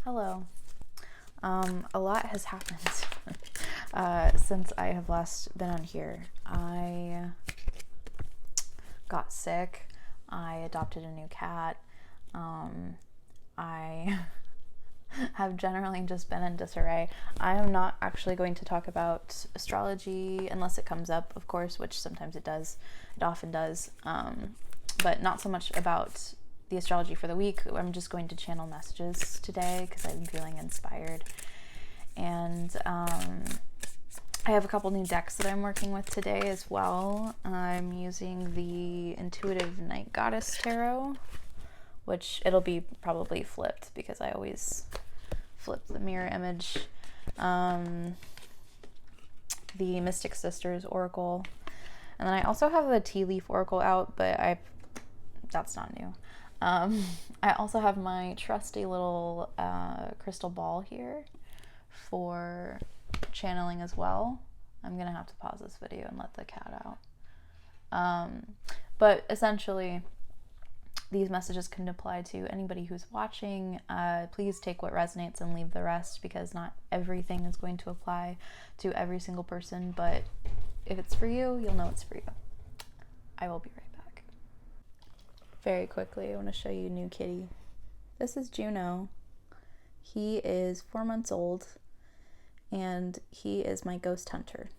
Hello. A lot has happened since I have last been on here. I got sick. I adopted a new cat. I have generally just been in disarray. I am not actually going to talk about astrology unless it comes up, of course, which sometimes it does. It often does. But not so much about the astrology for the week. I'm just going to channel messages today because I'm feeling inspired. And I have a couple new decks that I'm working with today as well. I'm using the Intuitive Night Goddess Tarot, which it'll be probably flipped because I always flip the mirror image. The Mystic Sisters Oracle. And then I also have the Tea Leaf Oracle out, but that's not new. I also have my trusty little crystal ball here for channeling as well. I'm gonna have to pause this video and let the cat out. But essentially, these messages can apply to anybody who's watching. Please take what resonates and leave the rest, because not everything is going to apply to every single person, but if it's for you, you'll know it's for you. I will be right back. Very quickly, I want to show you new kitty. This is Juno. He is 4 months old, and he is my ghost hunter,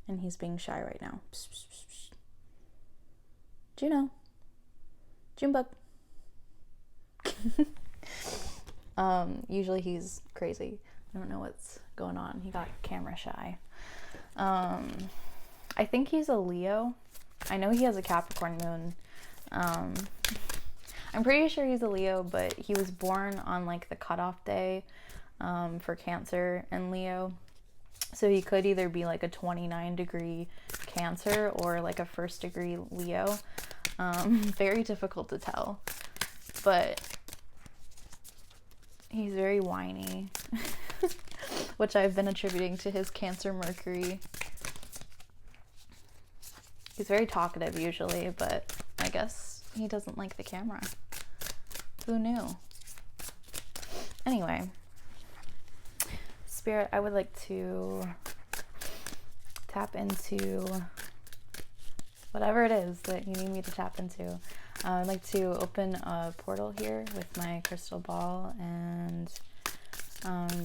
and he's being shy right now. Psst, psst, psst. Juno. Junebug. Usually he's crazy. I don't know what's going on. He got camera shy. I think he's a Leo. I know he has a Capricorn moon. I'm pretty sure he's a Leo, but he was born on like the cutoff day for Cancer and Leo. So he could either be like a 29-degree Cancer or like a 1st-degree Leo. Very difficult to tell, but he's very whiny, which I've been attributing to his Cancer Mercury. He's very talkative usually, but I guess he doesn't like the camera. Who knew? Anyway, Spirit, I would like to tap into whatever it is that you need me to tap into. I'd like to open a portal here with my crystal ball, and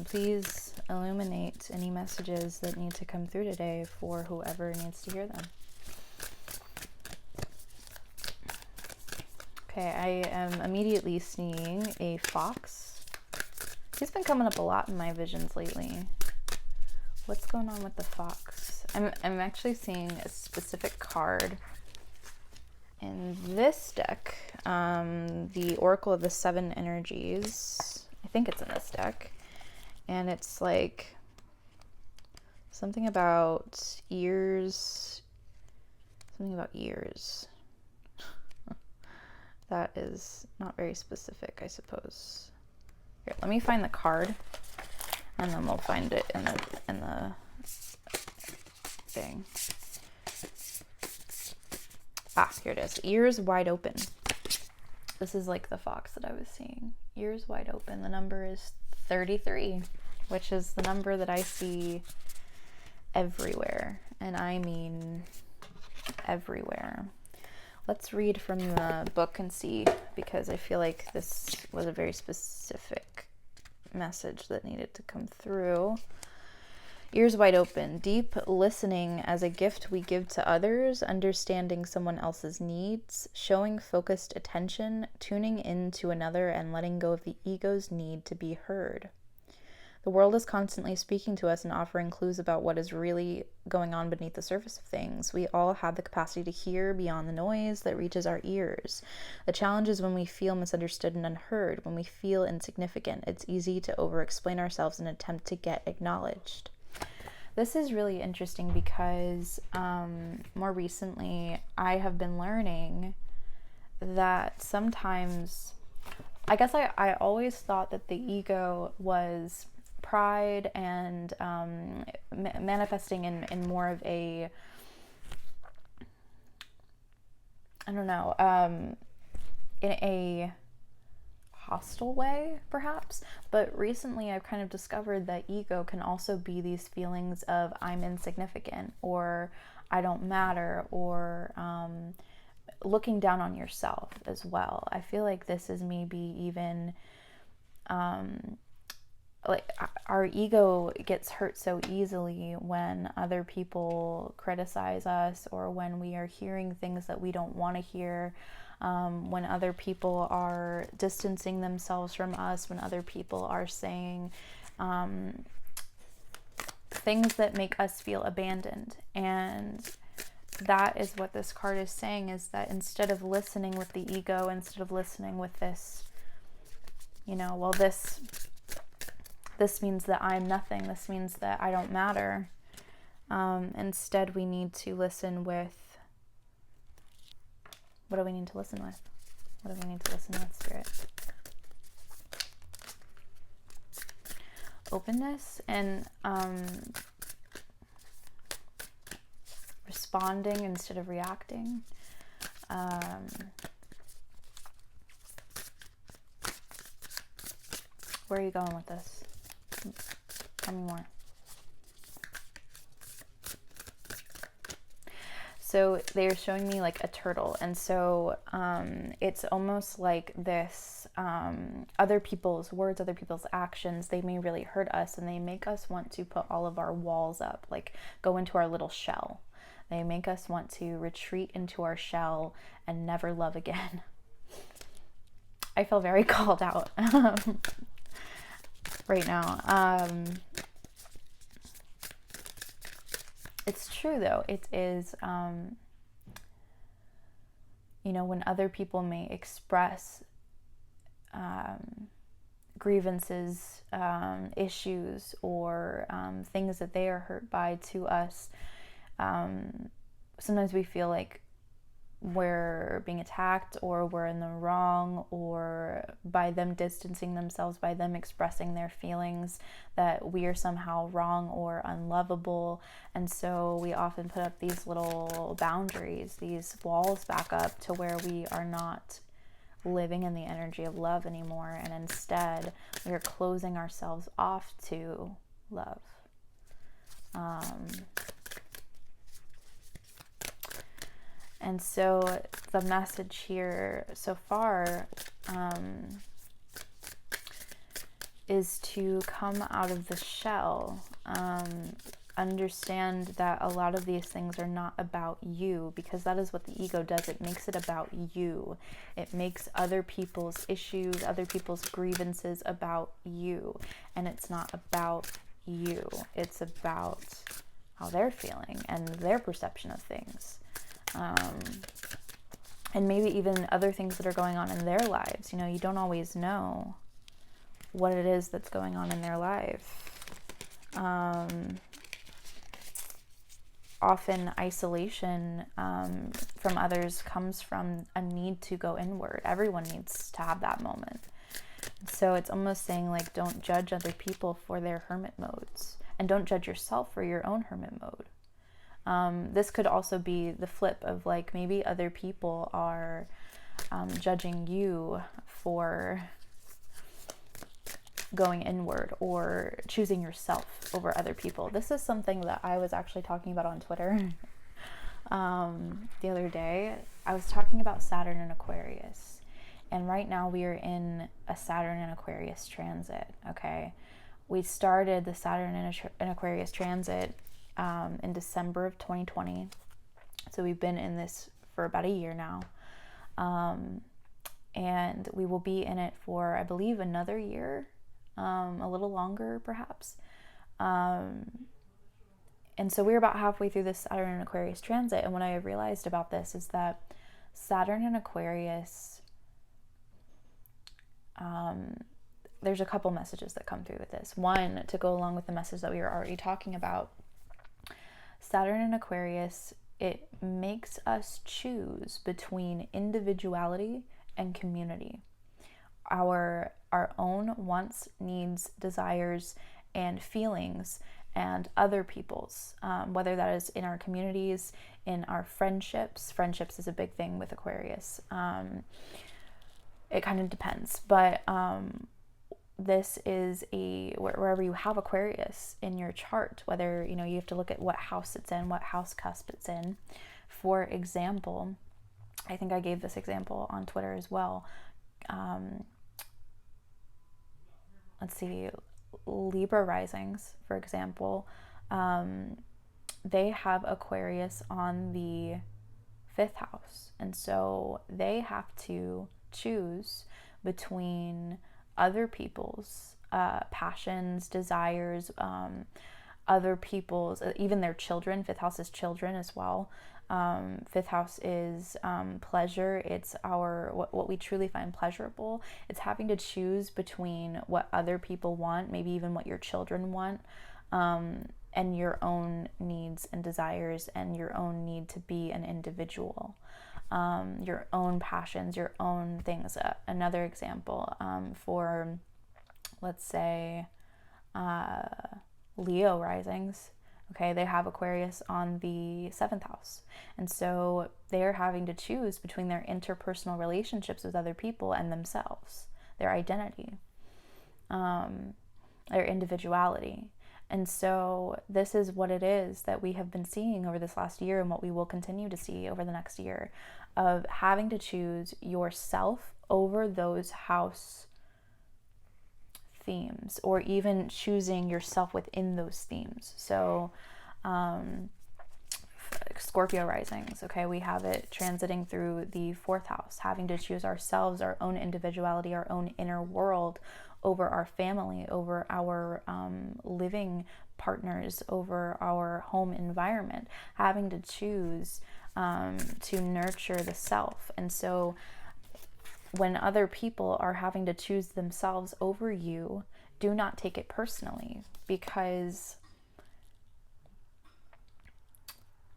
please illuminate any messages that need to come through today for whoever needs to hear them. Okay, I am immediately seeing a fox. He's been coming up a lot in my visions lately. What's going on with the fox? I'm actually seeing a specific card in this deck, the Oracle of the Seven Energies. I think it's in this deck. And it's like something about ears. Something about ears. That is not very specific, I suppose. Here, let me find the card, and then we'll find it in the thing. Ah, here it is. Ears wide open. This is like the fox that I was seeing. Ears wide open. The number is 33, which is the number that I see everywhere. And I mean everywhere. Let's read from the book and see, because I feel like this was a very specific message that needed to come through. Ears wide open. Deep listening as a gift we give to others, understanding someone else's needs, showing focused attention, tuning in to another, and letting go of the ego's need to be heard. The world is constantly speaking to us and offering clues about what is really going on beneath the surface of things. We all have the capacity to hear beyond the noise that reaches our ears. The challenge is when we feel misunderstood and unheard, when we feel insignificant. It's easy to over-explain ourselves in an attempt to get acknowledged. This is really interesting because more recently I have been learning that sometimes, I guess I always thought that the ego was pride and manifesting in more of a, I don't know, in a hostile way, perhaps. But recently I've kind of discovered that ego can also be these feelings of I'm insignificant, or I don't matter, or looking down on yourself as well. I feel like this is maybe even like our ego gets hurt so easily when other people criticize us, or when we are hearing things that we don't want to hear, when other people are distancing themselves from us, when other people are saying things that make us feel abandoned. And that is what this card is saying, is that instead of listening with the ego, instead of listening with this, you know, well, this means that I'm nothing, this means that I don't matter. Instead, we need to listen with, what do we need to listen with? What do we need to listen with, Spirit? Openness and responding instead of reacting. Where are you going with this? Tell me more. So they're showing me like a turtle, and so it's almost like this, other people's words, other people's actions, they may really hurt us, and they make us want to put all of our walls up, like go into our little shell. They make us want to retreat into our shell and never love again. I feel very called out right now. It's true though. It is, you know, when other people may express grievances, issues, or things that they are hurt by to us, sometimes we feel like we're being attacked, or we're in the wrong, or by them distancing themselves, by them expressing their feelings, that we are somehow wrong or unlovable. And so we often put up these little boundaries, these walls back up, to where we are not living in the energy of love anymore, and instead we are closing ourselves off to love. And so the message here so far is to come out of the shell. Understand that a lot of these things are not about you, because that is what the ego does. It makes it about you. It makes other people's issues, other people's grievances about you. And it's not about you. It's about how they're feeling and their perception of things. And maybe even other things that are going on in their lives. You know, you don't always know what it is that's going on in their life. Often isolation from others comes from a need to go inward. Everyone needs to have that moment. So it's almost saying, like, don't judge other people for their hermit modes, and don't judge yourself for your own hermit mode. This could also be the flip of, like, maybe other people are judging you for going inward, or choosing yourself over other people. This is something that I was actually talking about on Twitter the other day. I was talking about Saturn and Aquarius, and right now we are in a Saturn and Aquarius transit. Okay, we started the Saturn and Aquarius transit in December of 2020, so we've been in this for about a year now, and we will be in it for, I believe, another year, a little longer perhaps. And so we're about halfway through this Saturn and Aquarius transit, and what I realized about this is that Saturn and Aquarius, there's a couple messages that come through with this. One, to go along with the message that we were already talking about, Saturn and Aquarius, it makes us choose between individuality and community. Our own wants, needs, desires, and feelings, and other people's, whether that is in our communities, in our friendships. Friendships is a big thing with Aquarius. it kind of depends. But this is wherever you have Aquarius in your chart, whether, you know, you have to look at what house it's in, what house cusp it's in. For example, I think I gave this example on Twitter as well. Let's see, Libra risings, for example, they have Aquarius on the 5th house. And so they have to choose between other people's passions, desires, other people's, even their children. 5th house is children as well. 5th house is pleasure. It's what we truly find pleasurable. It's having to choose between what other people want, maybe even what your children want, and your own needs and desires, and your own need to be an individual, your own passions, your own things. Another example, for, let's say, Leo risings. Okay, they have Aquarius on the 7th house. And so they're having to choose between their interpersonal relationships with other people and themselves, their identity, their individuality. And so this is what it is that we have been seeing over this last year, and what we will continue to see over the next year, of having to choose yourself over those house themes, or even choosing yourself within those themes. So Scorpio risings, okay, we have it transiting through the 4th house, having to choose ourselves, our own individuality, our own inner world over our family, over our living partners, over our home environment, having to choose to nurture the self. And so when other people are having to choose themselves over you, do not take it personally, because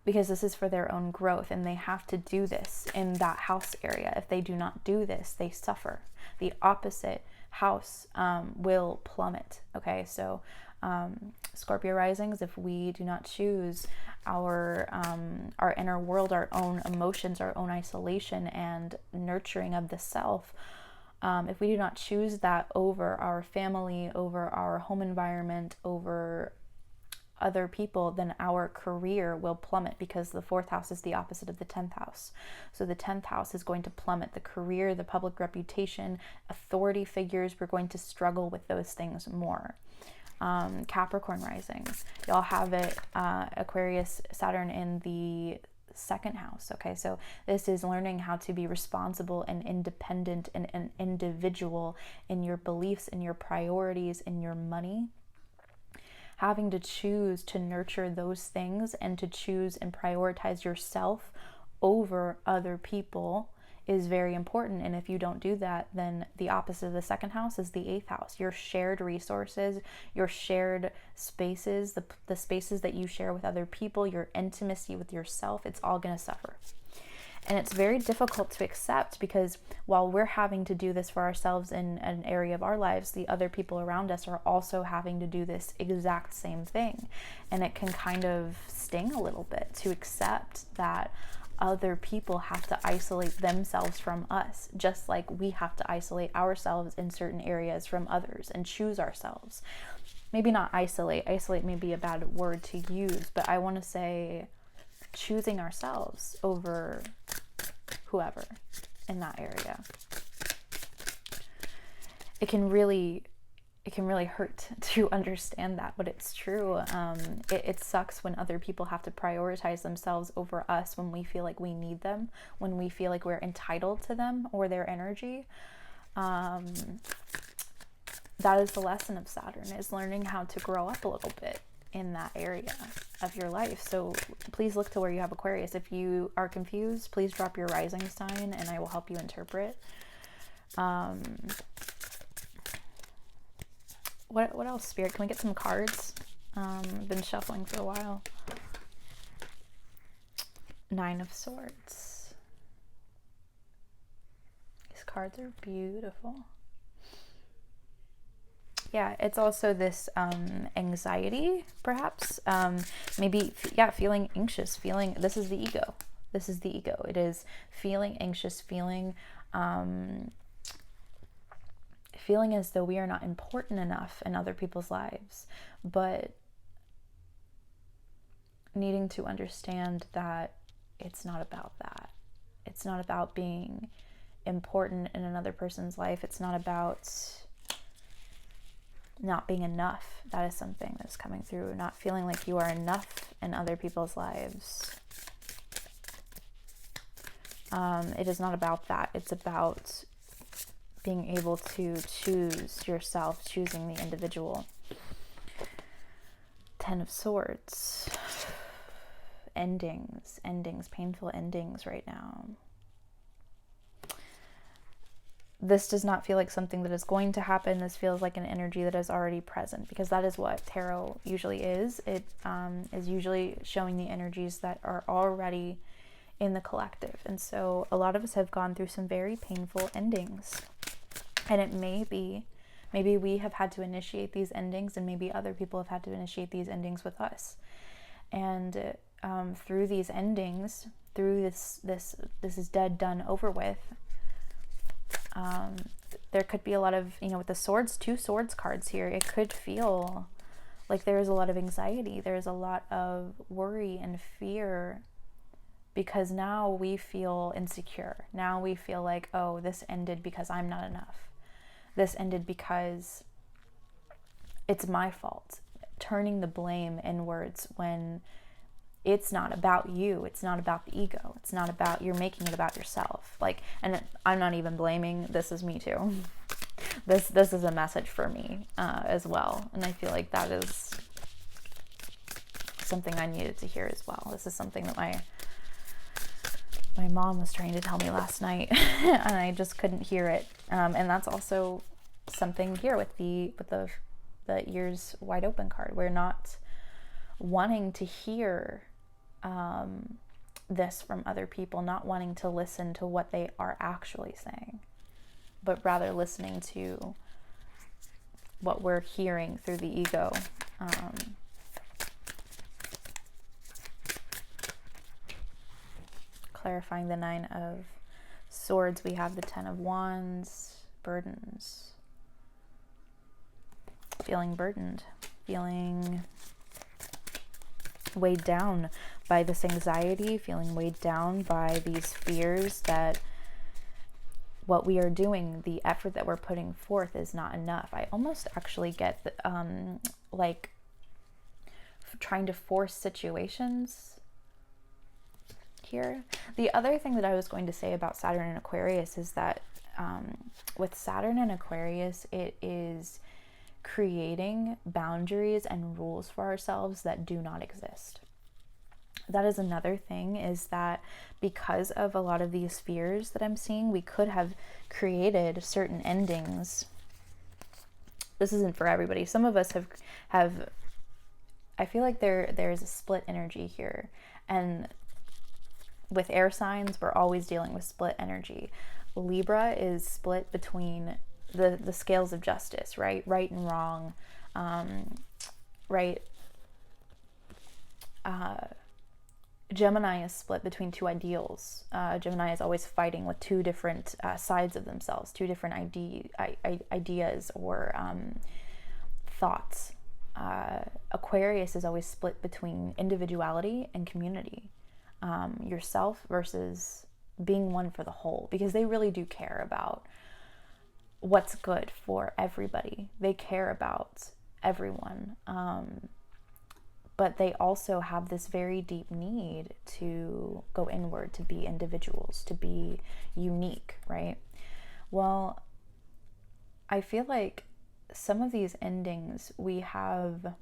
this is for their own growth, and they have to do this in that house area. If they do not do this, they suffer. The opposite house will plummet. Okay, so Scorpio risings, if we do not choose our inner world, our own emotions, our own isolation and nurturing of the self, if we do not choose that over our family, over our home environment, over other people, then our career will plummet, because the 4th house is the opposite of the 10th house. So the 10th house is going to plummet. The career, the public reputation, authority figures, we're going to struggle with those things more. Capricorn risings, y'all have it, Aquarius, Saturn in the 2nd house. Okay, so this is learning how to be responsible and independent and an individual in your beliefs, in your priorities, in your money. Having to choose to nurture those things and to choose and prioritize yourself over other people is very important. And if you don't do that, then the opposite of the 2nd house is the 8th house. Your shared resources, your shared spaces, the spaces that you share with other people, your intimacy with yourself, it's all going to suffer. And it's very difficult to accept, because while we're having to do this for ourselves in an area of our lives, the other people around us are also having to do this exact same thing. And it can kind of sting a little bit to accept that other people have to isolate themselves from us, just like we have to isolate ourselves in certain areas from others and choose ourselves. Maybe not isolate. Isolate may be a bad word to use, but I want to say choosing ourselves over whoever in that area. It can really hurt to understand that, but it's true. It sucks when other people have to prioritize themselves over us, when we feel like we need them, when we feel like we're entitled to them or their energy. That is the lesson of Saturn, is learning how to grow up a little bit in that area of your life. So please look to where you have Aquarius. If you are confused, please drop your rising sign and I will help you interpret. What else, Spirit? Can we get some cards? I've been shuffling for a while. 9 of Swords. These cards are beautiful. Yeah, it's also this anxiety, perhaps. Maybe, feeling anxious, this is the ego. This is the ego. It is feeling anxious, feeling feeling as though we are not important enough in other people's lives, but needing to understand that it's not about that. It's not about being important in another person's life. It's not about not being enough. That is something that's coming through. Not feeling like you are enough in other people's lives. It is not about that. It's about being able to choose yourself, choosing the individual. 10 of Swords. Endings, painful endings right now. This does not feel like something that is going to happen. This feels like an energy that is already present, because that is what tarot usually is. It is usually showing the energies that are already in the collective. And so a lot of us have gone through some very painful endings. And it may be, maybe we have had to initiate these endings, and maybe other people have had to initiate these endings with us. And through these endings, through this is dead, done, over with, there could be a lot of, with the swords, 2 swords cards here, it could feel like there's a lot of anxiety, there's a lot of worry and fear, because now we feel insecure. Now we feel like, oh, this ended because I'm not enough. This ended because it's my fault. Turning the blame inwards when it's not about you. It's not about the ego. It's not about, you're making it about yourself. Like, and I'm not even blaming, this is me too. This is a message for me as well. And I feel like that is something I needed to hear as well. This is something that my mom was trying to tell me last night, and I just couldn't hear it. And that's also something here with the ears wide open card. We're not wanting to hear this from other people, not wanting to listen to what they are actually saying, but rather listening to what we're hearing through the ego. Clarifying the 9 of Swords, we have the 10 of Wands, burdens. Feeling burdened, feeling weighed down by this anxiety, feeling weighed down by these fears that what we are doing, the effort that we're putting forth, is not enough. I almost actually get like trying to force situations here. The other thing that I was going to say about Saturn and Aquarius is that with Saturn and Aquarius, it is creating boundaries and rules for ourselves that do not exist. That is another thing, is that because of a lot of these fears that I'm seeing, we could have created certain endings. This isn't for everybody. Some of us have I feel like there's a split energy here, and with air signs, we're always dealing with split energy. Libra is split between the scales of justice, right and wrong, right. Gemini is split between 2 ideals. Gemini is always fighting with 2 different sides of themselves, 2 different ideas or thoughts. Aquarius is always split between individuality and community, yourself versus being one for the whole, because they really do care about what's good for everybody. They care about everyone. But they also have this very deep need to go inward, to be individuals, to be unique, right? Well, I feel like some of these endings, we have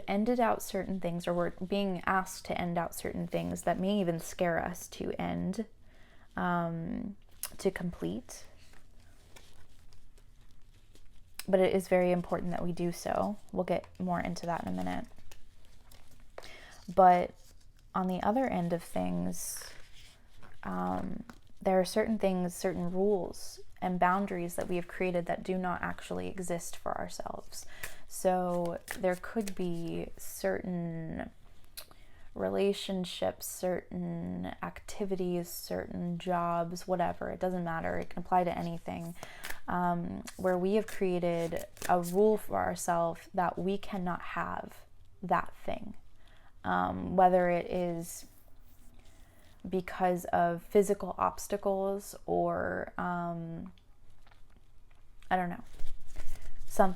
ended out certain things, or we're being asked to end out certain things that may even scare us to end, to complete. But it is very important that we do so. We'll get more into that in a minute. But on the other end of things, there are certain things, certain rules and boundaries that we have created that do not actually exist for ourselves. So there could be certain relationships, certain activities, certain jobs, whatever, it doesn't matter, it can apply to anything, where we have created a rule for ourselves that we cannot have that thing, whether it is because of physical obstacles or I don't know, some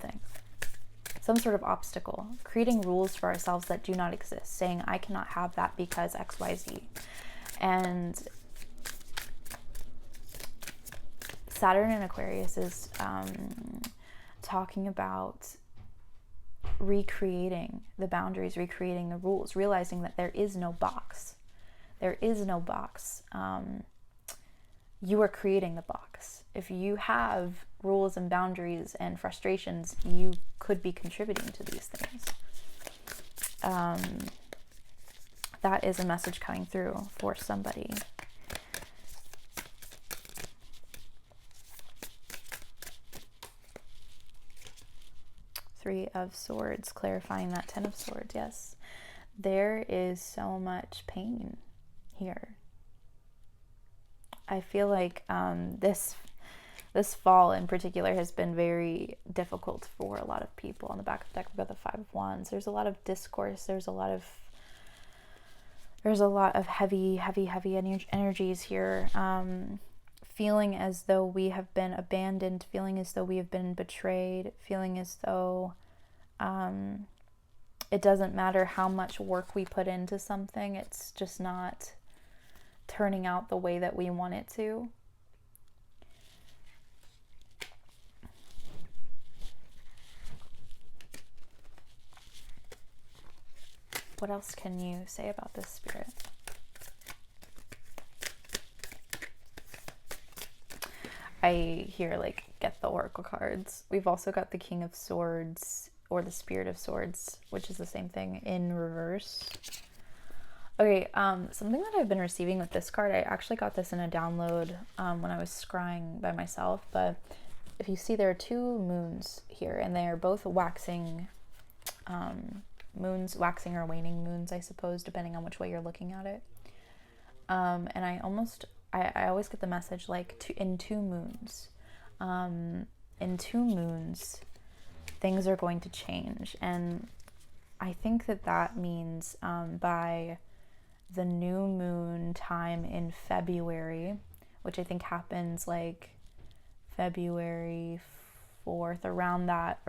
sort of obstacle, creating rules for ourselves that do not exist, saying I cannot have that because XYZ. And Saturn in Aquarius is talking about recreating the boundaries, recreating the rules, realizing that there is no box. There is no box. You are creating the box. If you have rules and boundaries and frustrations, you could be contributing to these things. That is a message coming through for somebody. Three of Swords, clarifying that Ten of Swords. Yes, there is so much pain here. I feel like this fall in particular has been very difficult for a lot of people. On the back of the deck, we've got the Five of Wands. There's a lot of discourse. There's a lot of heavy energies here. Feeling as though we have been abandoned, feeling as though we have been betrayed, feeling as though it doesn't matter how much work we put into something, it's just not turning out the way that we want it to. What else can you say about this, Spirit? I hear, like, get the Oracle cards. We've also got the King of Swords, or the Spirit of Swords, which is the same thing, in reverse. Okay, something that I've been receiving with this card, I actually got this in a download when I was scrying by myself, but if you see, there are two moons here, and they are both waxing moons, waxing or waning moons, I suppose, depending on which way you're looking at it. And I always get the message, like, in two moons. In 2 moons, things are going to change. And I think that means by the new moon time in February, which I think happens like February 4th, around that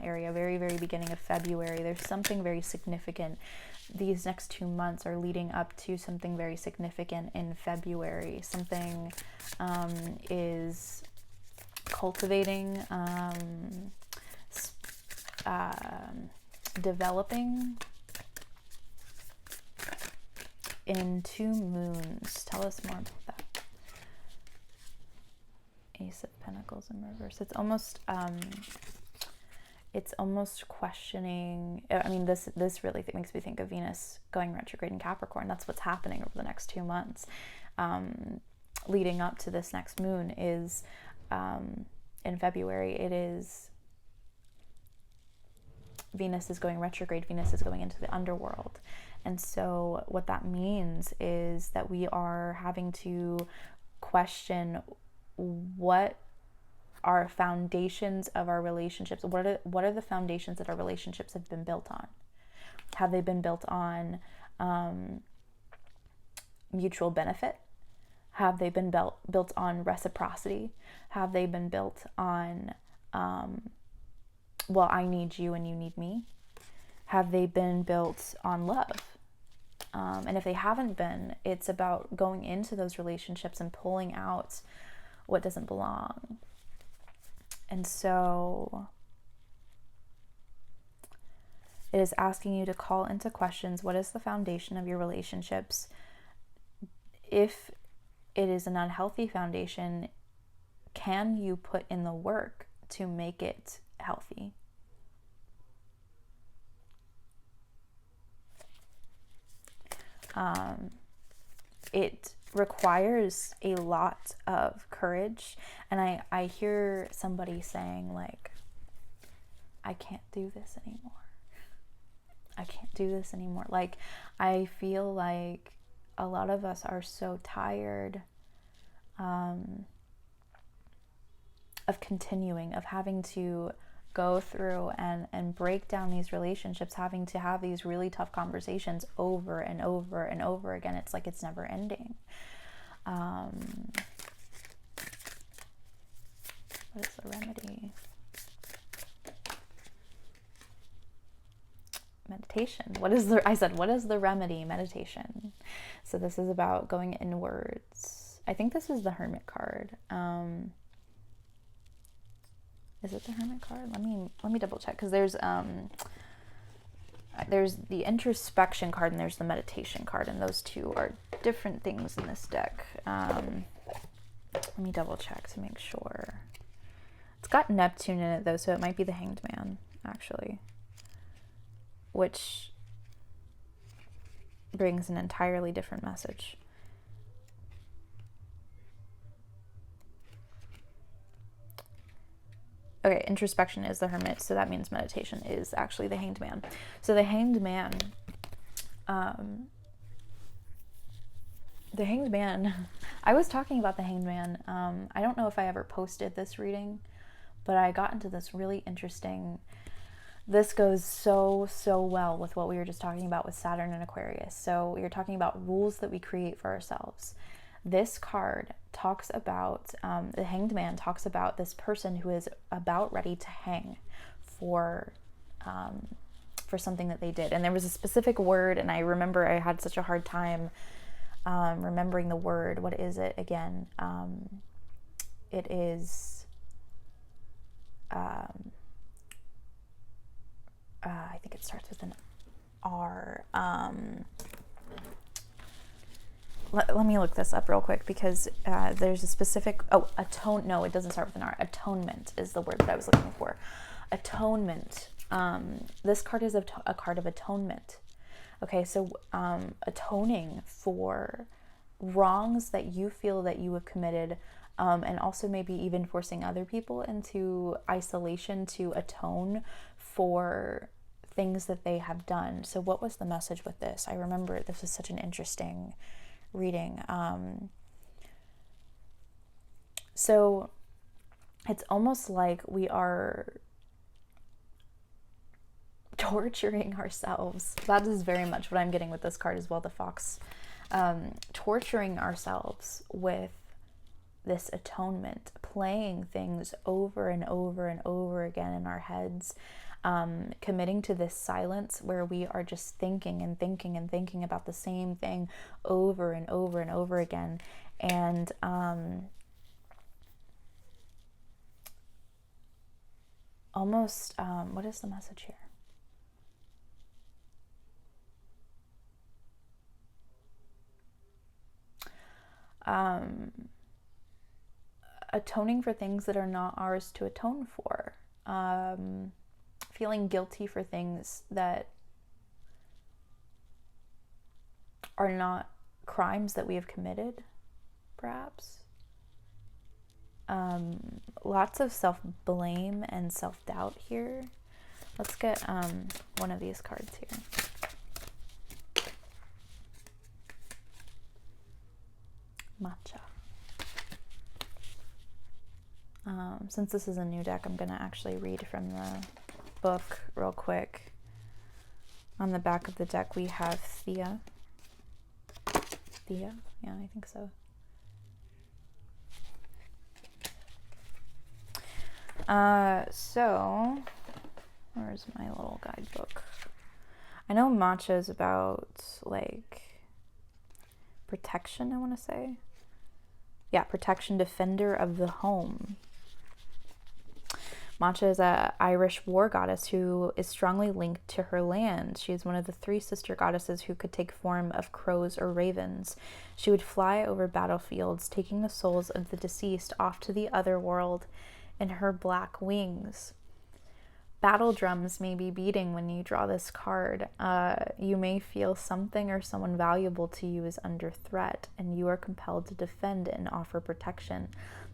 area, very, very beginning of February, there's something very significant. These next 2 months are leading up to something very significant in February. Something is cultivating, developing in 2 moons. Tell us more about that. Ace of Pentacles in reverse. It's almost questioning. I mean, this really makes me think of Venus going retrograde in Capricorn. That's what's happening over the next 2 months, leading up to this next moon. Is in February. It is Venus is going retrograde. Venus is going into the underworld, and so what that means is that we are having to question what are foundations of our relationships. What are the foundations that our relationships have been built on? Have they been built on mutual benefit? Have they been built on reciprocity? Have they been built on, well, I need you and you need me? Have they been built on love? And if they haven't been, it's about going into those relationships and pulling out what doesn't belong. And so it is asking you to call into questions, what is the foundation of your relationships? If it is an unhealthy foundation, can you put in the work to make it healthy? It requires a lot of courage, and I hear somebody saying, like, I can't do this anymore. I can't do this anymore. Like, I feel like a lot of us are so tired of continuing, of having to go through and break down these relationships, having to have these really tough conversations over and over and over again. It's like it's never ending. What is the remedy? Meditation. What is the remedy? Meditation. So this is about going inwards. I think this is the Hermit card. Is it the Hermit card? Let me double check, because there's the introspection card and there's the meditation card, and those two are different things in this deck. Let me double check to make sure. It's got Neptune in it though, so it might be the Hanged Man, actually, which brings an entirely different message. Okay, introspection is the Hermit, so that means meditation is actually the Hanged Man. So the Hanged Man, I was talking about the Hanged Man. I don't know if I ever posted this reading, but I got into this really interesting, this goes so well with what we were just talking about with Saturn and Aquarius. So you're talking about rules that we create for ourselves. This card talks about, the Hanged Man talks about this person who is about ready to hang for something that they did. And there was a specific word, and I remember I had such a hard time remembering the word. What is it again? It is, I think it starts with an R. Let me look this up real quick, because there's a specific, no, it doesn't start with an R. Atonement is the word that I was looking for. Atonement. This card is a card of atonement. Okay, so atoning for wrongs that you feel that you have committed, and also maybe even forcing other people into isolation to atone for things that they have done. So what was the message with this? I remember this was such an interesting reading. So it's almost like we are torturing ourselves. That is very much what I'm getting with this card as well, the Fox. Torturing ourselves with this atonement, playing things over and over and over again in our heads, committing to this silence where we are just thinking and thinking and thinking about the same thing over and over and over again. And almost, what is the message here? Atoning for things that are not ours to atone for. Feeling guilty for things that are not crimes that we have committed, perhaps. Lots of self-blame and self-doubt here. Let's get one of these cards here. Matcha. Since this is a new deck, I'm going to actually read from the book real quick. On the back of the deck, we have Thea. Thea? Yeah, I think so. So, where's my little guidebook? I know matcha is about, like, protection, I want to say. Yeah, protection, defender of the home. Matcha is an Irish war goddess who is strongly linked to her land. She is one of the 3 sister goddesses who could take form of crows or ravens. She would fly over battlefields, taking the souls of the deceased off to the other world in her black wings. battle drums may be beating when you draw this card. You may feel something or someone valuable to you is under threat, and you are compelled to defend and offer protection.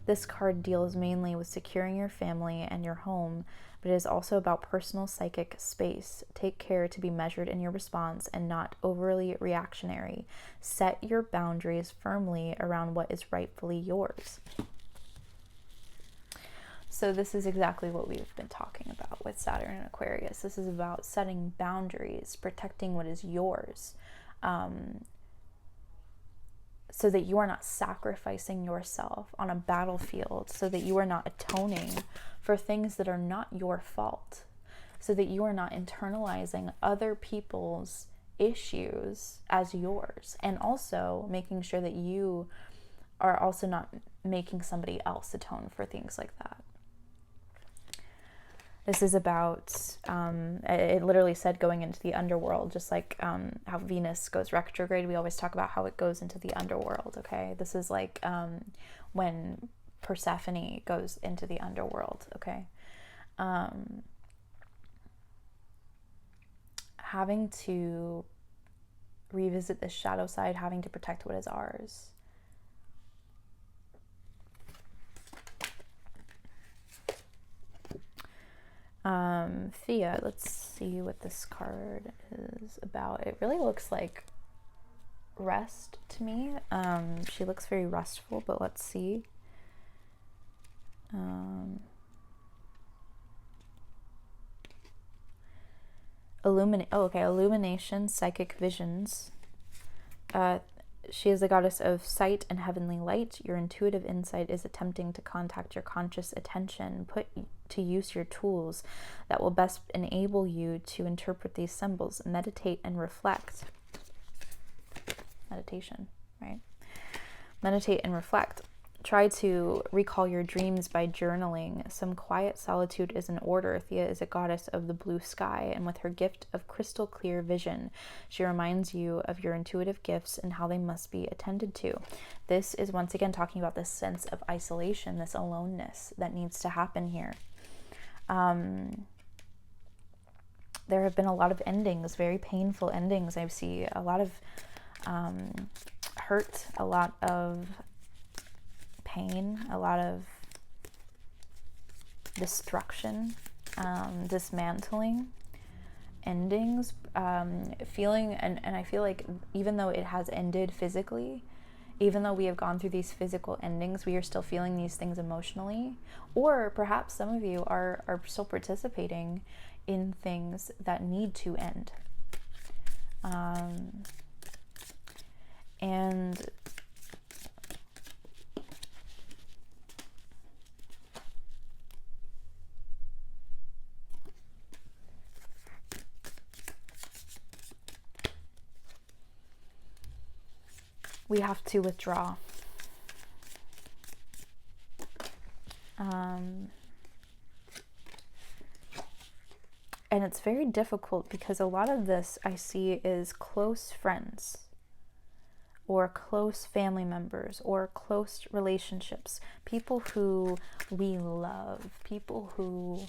This card deals mainly with securing your family and your home, but it is also about personal psychic space. Take care to be measured in your response and not overly reactionary. Set your boundaries firmly around what is rightfully yours. So this is exactly what we've been talking about with Saturn and Aquarius. This is about setting boundaries, protecting what is yours, so that you are not sacrificing yourself on a battlefield, so that you are not atoning for things that are not your fault, so that you are not internalizing other people's issues as yours, and also making sure that you are also not making somebody else atone for things like that. This is about, it literally said going into the underworld, just like how Venus goes retrograde. We always talk about how it goes into the underworld, okay? This is like when Persephone goes into the underworld, okay? Having to revisit this shadow side, having to protect what is ours. Thea, let's see what this card is about. It really looks like rest to me. She looks very restful, but let's see. Illumination, psychic visions. She is the goddess of sight and heavenly light. Your intuitive insight is attempting to contact your conscious attention. Put to use your tools that will best enable you to interpret these symbols. Meditate and reflect. Meditation, right? Meditate and reflect. Try to recall your dreams by journaling. Some quiet solitude is in order. Thea is a goddess of the blue sky, and with her gift of crystal clear vision, she reminds you of your intuitive gifts and how they must be attended to. This is once again talking about this sense of isolation, this aloneness that needs to happen here. There have been a lot of endings, very painful endings. I see a lot of hurt, a lot of pain, a lot of destruction, dismantling, endings, feeling, and I feel like even though it has ended physically, even though we have gone through these physical endings, we are still feeling these things emotionally, or perhaps some of you are still participating in things that need to end. And we have to withdraw. And it's very difficult because a lot of this I see is close friends or close family members or close relationships, people who we love, people who,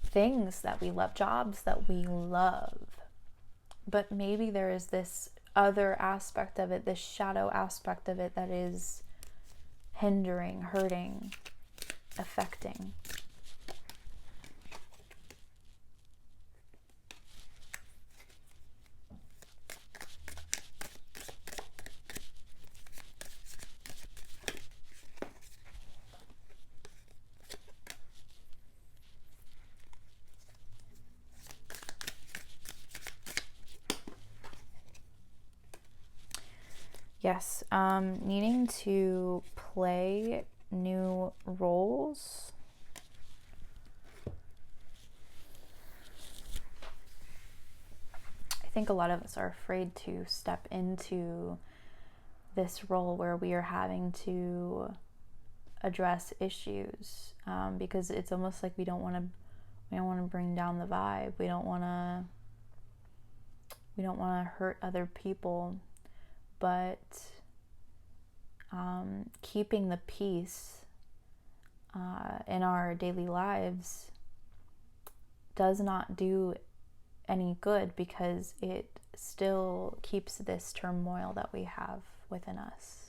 things that we love, jobs that we love. But maybe there is this other aspect of it, this shadow aspect of it that is hindering, hurting, affecting. Yes, needing to play new roles. I think a lot of us are afraid to step into this role where we are having to address issues, because it's almost like we don't want to bring down the vibe. We don't want to hurt other people. But keeping the peace in our daily lives does not do any good, because it still keeps this turmoil that we have within us.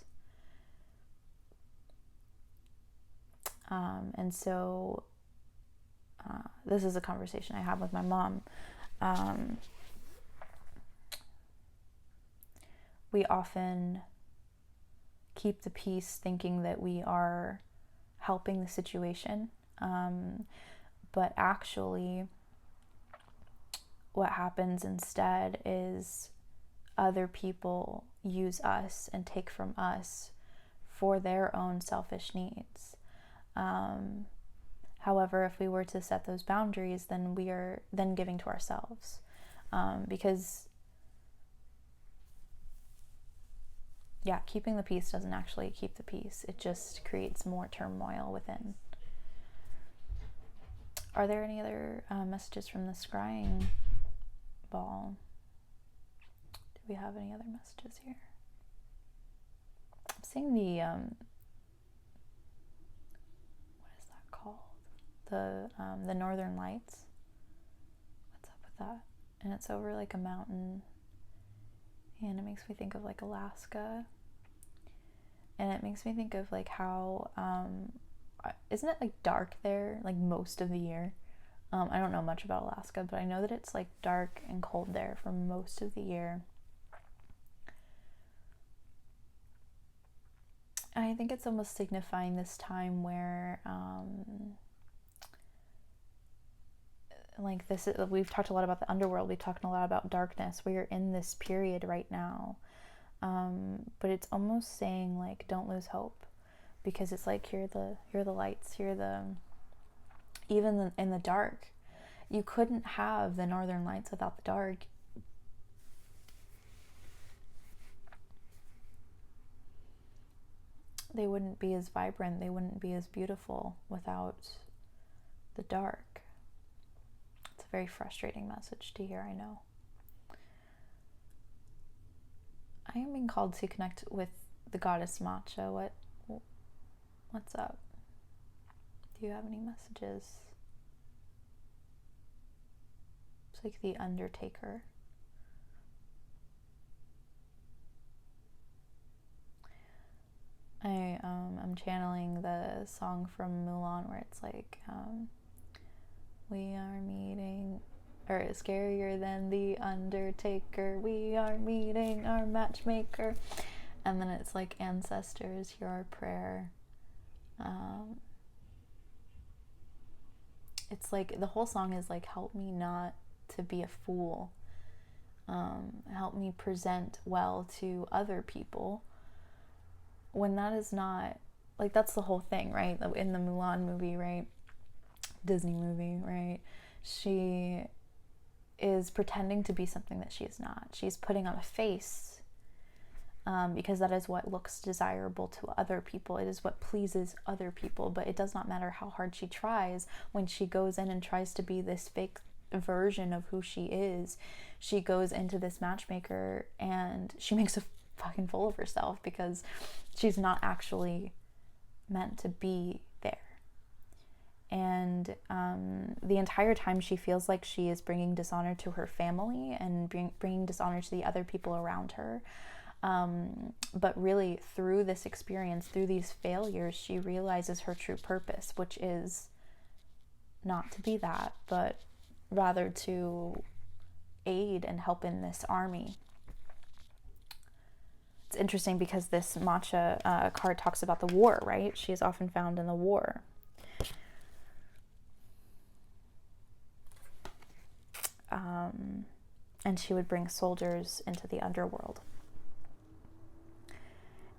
And so this is a conversation I have with my mom. We often keep the peace thinking that we are helping the situation. But actually, what happens instead is other people use us and take from us for their own selfish needs. However, if we were to set those boundaries, then we are then giving to ourselves. Because, yeah, keeping the peace doesn't actually keep the peace. It just creates more turmoil within. Are there any other messages from the scrying ball? Do we have any other messages here? I'm seeing the, what is that called? The Northern Lights. What's up with that? And it's over like a mountain, and it makes me think of like Alaska. And it makes me think of like how, isn't it like dark there like most of the year? I don't know much about Alaska, but I know that it's like dark and cold there for most of the year. I think it's almost signifying this time where, like this, we've talked a lot about the underworld, we've talked a lot about darkness. We are in this period right now. But it's almost saying like, don't lose hope, because it's like, here are the lights, even in the dark. You couldn't have the Northern Lights without the dark. They wouldn't be as vibrant, they wouldn't be as beautiful without the dark. It's a very frustrating message to hear, I know. I am being called to connect with the goddess Matcha. What's up? Do you have any messages? It's like the Undertaker. I'm channeling the song from Mulan where it's like, we are meeting, or it's scarier than the Undertaker, we are meeting our matchmaker. And then it's like, ancestors, hear our prayer. It's like, the whole song is like, help me not to be a fool. Help me present well to other people. When that is not, like, that's the whole thing, right? In the Mulan movie, right? Disney movie, right? She is pretending to be something that she is not. She's putting on a face, because that is what looks desirable to other people. It is what pleases other people, but it does not matter how hard she tries. When she goes in and tries to be this fake version of who she is, she goes into this matchmaker and she makes a fucking fool of herself, because she's not actually meant to be there. And the entire time she feels like she is bringing dishonor to her family and bringing dishonor to the other people around her. But really, through this experience, through these failures, she realizes her true purpose, which is not to be that, but rather to aid and help in this army. It's interesting because this Matcha card talks about the war, right? She is often found in the war. And she would bring soldiers into the underworld.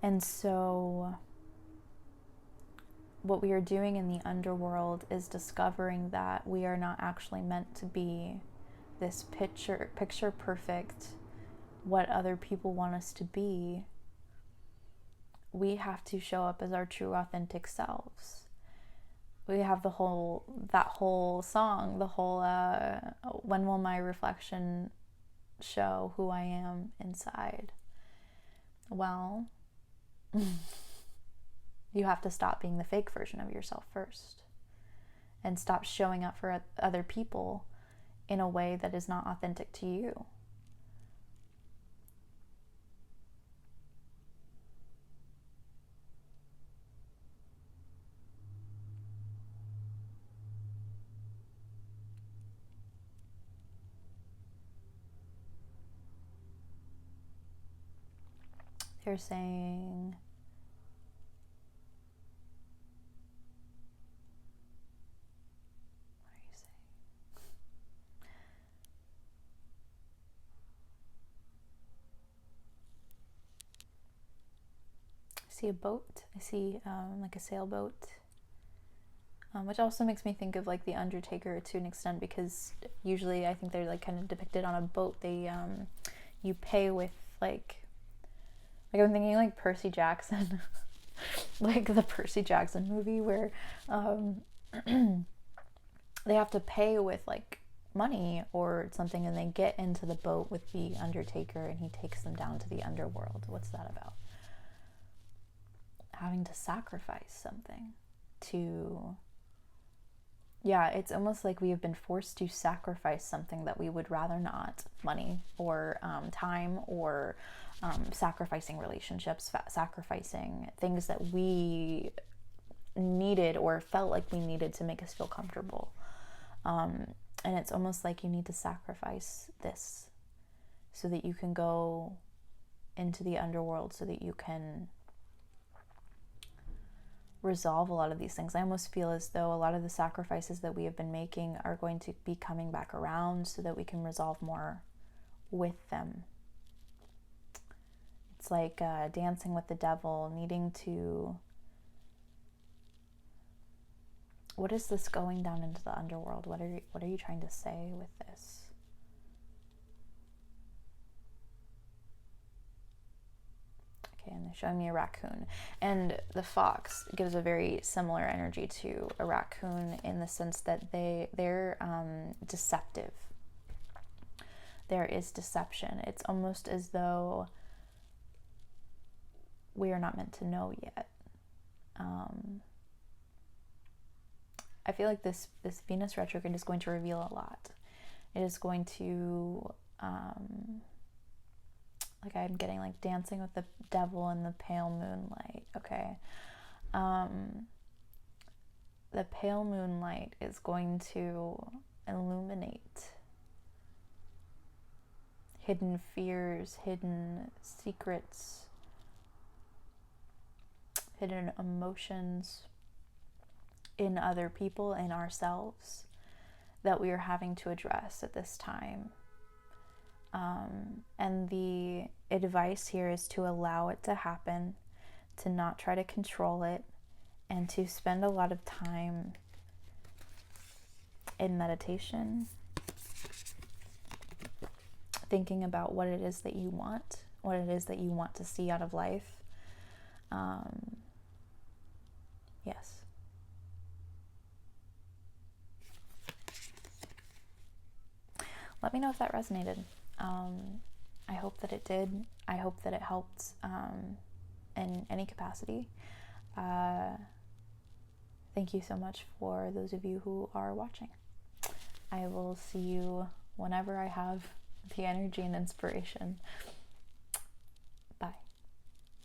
And so what we are doing in the underworld is discovering that we are not actually meant to be this picture perfect, what other people want us to be. We have to show up as our true authentic selves. We have that whole song, the whole when will my reflection show who I am inside? Well, you have to stop being the fake version of yourself first, and stop showing up for other people in a way that is not authentic to you. They're saying, what are you saying? I see a boat. I see like a sailboat, which also makes me think of like the Undertaker to an extent, because usually I think they're like kind of depicted on a boat. They you pay with like I'm thinking like Percy Jackson, like the Percy Jackson movie where they have to pay with like money or something, and they get into the boat with the Undertaker and he takes them down to the underworld. What's that about? Having to sacrifice something to, yeah, it's almost like we have been forced to sacrifice something that we would rather not. Money or time, or sacrificing relationships, sacrificing things that we needed or felt like we needed to make us feel comfortable. And it's almost like you need to sacrifice this so that you can go into the underworld, so that you can resolve a lot of these things. I almost feel as though a lot of the sacrifices that we have been making are going to be coming back around so that we can resolve more with them. It's like dancing with the devil, needing to... What is this going down into the underworld? What are you trying to say with this? Okay, and they're showing me a raccoon. And the fox gives a very similar energy to a raccoon in the sense that they're deceptive. There is deception. It's almost as though we are not meant to know yet. I feel like this Venus retrograde is going to reveal a lot. It is going to, like I'm getting like dancing with the devil in the pale moonlight. Okay. The pale moonlight is going to illuminate hidden fears, hidden secrets, hidden emotions in other people, in ourselves, that we are having to address at this time. And the advice here is to allow it to happen, to not try to control it, and to spend a lot of time in meditation, thinking about what it is that you want, what it is that you want to see out of life. Yes. Let me know if that resonated. I hope that it did. I hope that it helped in any capacity. Thank you so much for those of you who are watching. I will see you whenever I have the energy and inspiration.